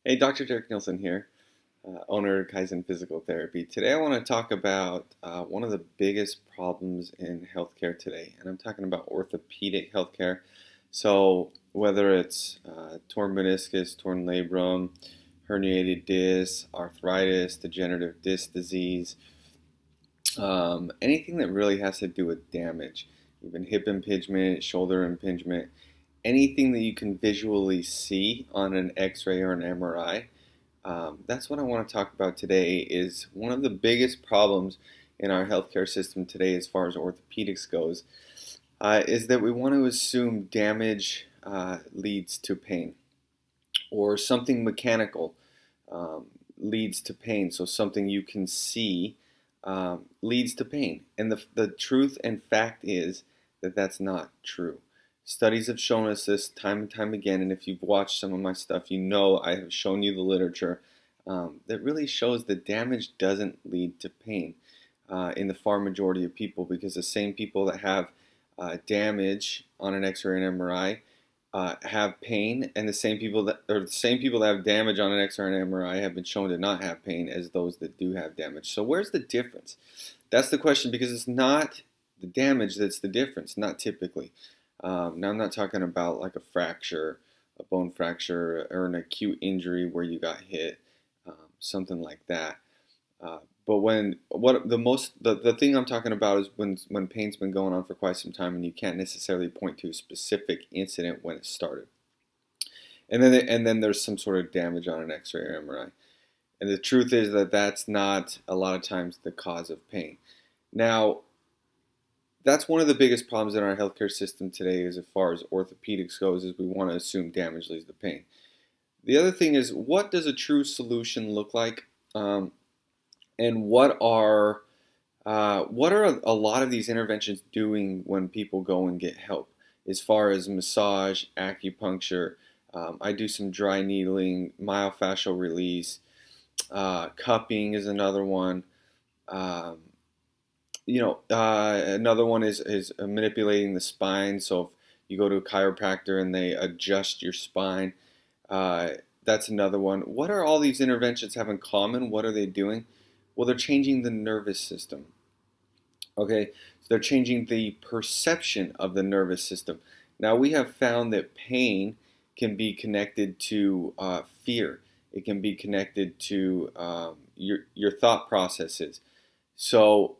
Hey, Dr. Derek Nielsen here, owner of Kaizen Physical Therapy. Today I want to talk about one of the biggest problems in healthcare today, and I'm talking about orthopedic healthcare. So whether it's torn meniscus, torn labrum, herniated disc, arthritis, degenerative disc disease, anything that really has to do with damage, even hip impingement, shoulder impingement, anything that you can visually see on an X-ray or an MRI. That's what I want to talk about today. Is one of the biggest problems in our healthcare system today, as far as orthopedics goes, is that we want to assume damage leads to pain, or something mechanical um, leads to pain. So something you can see leads to pain. And the truth and fact is that that's not true. Studies have shown us this time and time again, and if you've watched some of my stuff, you know I have shown you the literature that really shows that damage doesn't lead to pain in the far majority of people, because the same people that have damage on an X-ray and MRI have pain, and the same people that have damage on an X-ray and MRI have been shown to not have pain as those that do have damage. So where's the difference? That's the question, because it's not the damage that's the difference, not typically. Now I'm not talking about like a fracture, a bone fracture, or an acute injury where you got hit, something like that. But when what the most the thing I'm talking about is when pain's been going on for quite some time and you can't necessarily point to a specific incident when it started, and then there's some sort of damage on an X-ray or MRI, and the truth is that that's not a lot of times the cause of pain. Now, that's one of the biggest problems in our healthcare system today, as far as orthopedics goes, is we want to assume damage leads to pain. The other thing is, what does a true solution look like? And what are a lot of these interventions doing when people go and get help, as far as massage, acupuncture? I do some dry needling, myofascial release, cupping is another one. Um, another one is manipulating the spine. So if you go to a chiropractor and they adjust your spine, uh, that's another one. What are all these interventions have in common? What are they doing? Well, they're changing the nervous system. Okay, so they're changing the perception of the nervous system. Now, we have found that pain can be connected to fear. It can be connected to your thought processes. So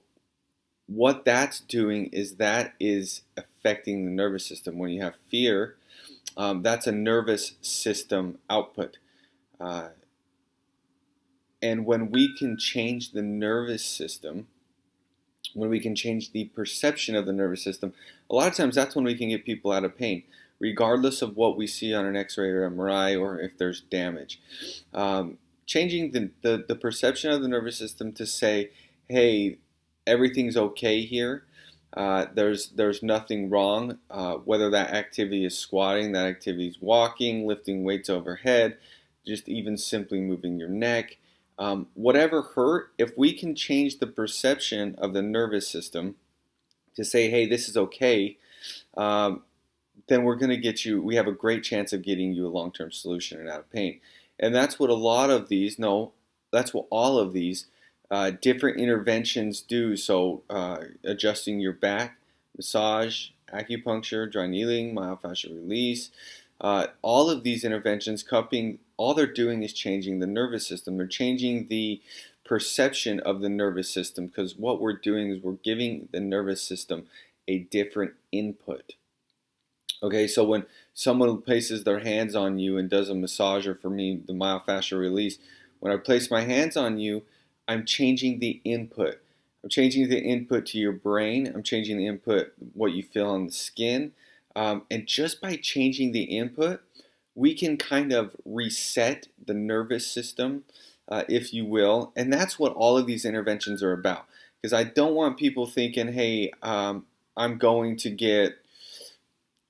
what that's doing is that is affecting the nervous system. When you have fear, that's a nervous system output. Uh, and when we can change the nervous system, when we can change the perception of the nervous system, a lot of times that's when we can get people out of pain, regardless of what we see on an X-ray or MRI, or if there's damage. Changing the perception of the nervous system to say, hey, everything's okay here. There's nothing wrong. Whether that activity is squatting, that activity is walking, lifting weights overhead, just even simply moving your neck. Whatever hurt, if we can change the perception of the nervous system to say, hey, this is okay, um, then we're going to get you, we have a great chance of getting you a long-term solution and out of pain. And that's what a lot of these, no, that's what all of these different interventions do. So adjusting your back, massage, acupuncture, dry needling, myofascial release, all of these interventions, cupping, all they're doing is changing the nervous system. They're changing the perception of the nervous system, because what we're doing is we're giving the nervous system a different input. Okay, so when someone places their hands on you and does a massage, or for me, the myofascial release, when I place my hands on you, I'm changing the input. I'm changing the input to your brain. I'm changing the input, what you feel on the skin. And just by changing the input, we can kind of reset the nervous system, if you will. And that's what all of these interventions are about. Because I don't want people thinking, hey, I'm going to get,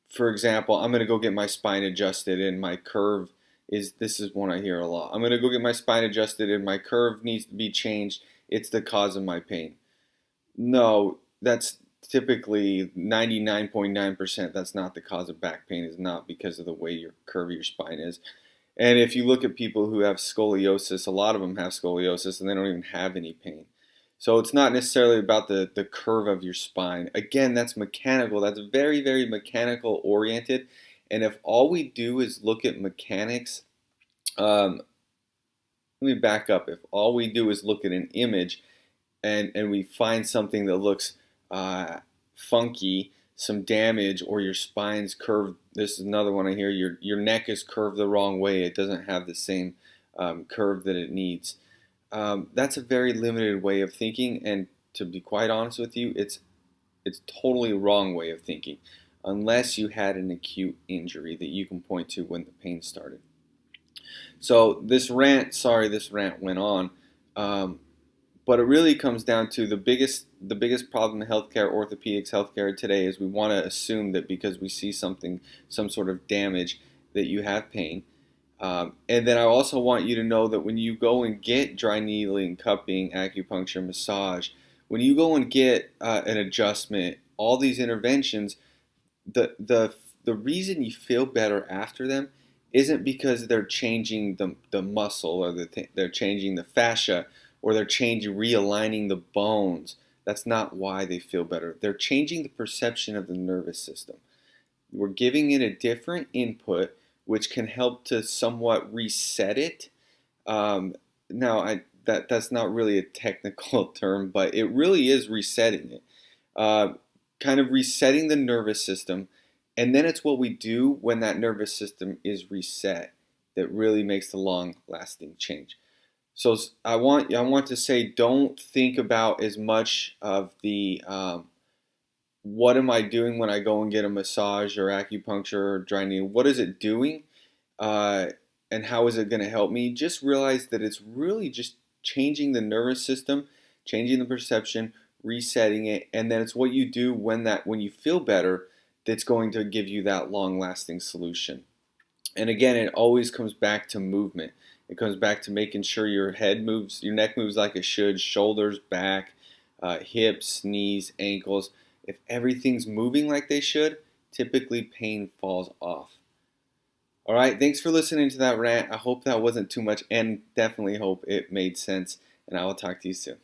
for example, I'm going to go get my spine adjusted and my curve this is one I hear a lot. I'm going to go get my spine adjusted and my curve needs to be changed. It's the cause of my pain. No, that's typically 99.9%. That's not the cause of back pain. Is not because of the way your curve of your spine is. And if you look at people who have scoliosis, a lot of them have scoliosis and they don't even have any pain. So it's not necessarily about the curve of your spine. Again, that's mechanical. That's very, very mechanical oriented. And if all we do is look at mechanics, um, let me back up. If all we do is look at an image and we find something that looks funky, some damage, or your spine's curved. This is another one I hear. Your neck is curved the wrong way. It doesn't have the same curve that it needs. That's a very limited way of thinking, and to be quite honest with you, it's totally wrong way of thinking, unless you had an acute injury that you can point to when the pain started. So this rant went on. But it really comes down to the biggest problem in healthcare, orthopedics healthcare today, is we want to assume that because we see some sort of damage, that you have pain. And then I also want you to know that when you go and get dry needling, cupping, acupuncture, massage, when you go and get an adjustment, all these interventions, the reason you feel better after them isn't because they're changing the muscle, or they're changing the fascia, or they're realigning the bones. That's not why they feel better. They're changing the perception of the nervous system. We're giving it a different input, which can help to somewhat reset it. Now, that's not really a technical term, but it really is resetting it. Uh, Kind of resetting the nervous system, and then it's what we do when that nervous system is reset that really makes the long-lasting change. So I want to say, don't think about as much of the what am I doing when I go and get a massage or acupuncture or dry needling. What is it doing, uh, and how is it going to help me? Just realize that it's really just changing the nervous system, changing the perception, resetting it, and then it's what you do when you feel better that's going to give you that long-lasting solution. And again, it always comes back to movement. It comes back to making sure your head moves, your neck moves like it should, shoulders, back, hips, knees, ankles. If everything's moving like they should, typically pain falls off. All right, thanks for listening to that rant. I hope that wasn't too much, and definitely hope it made sense. And I will talk to you soon.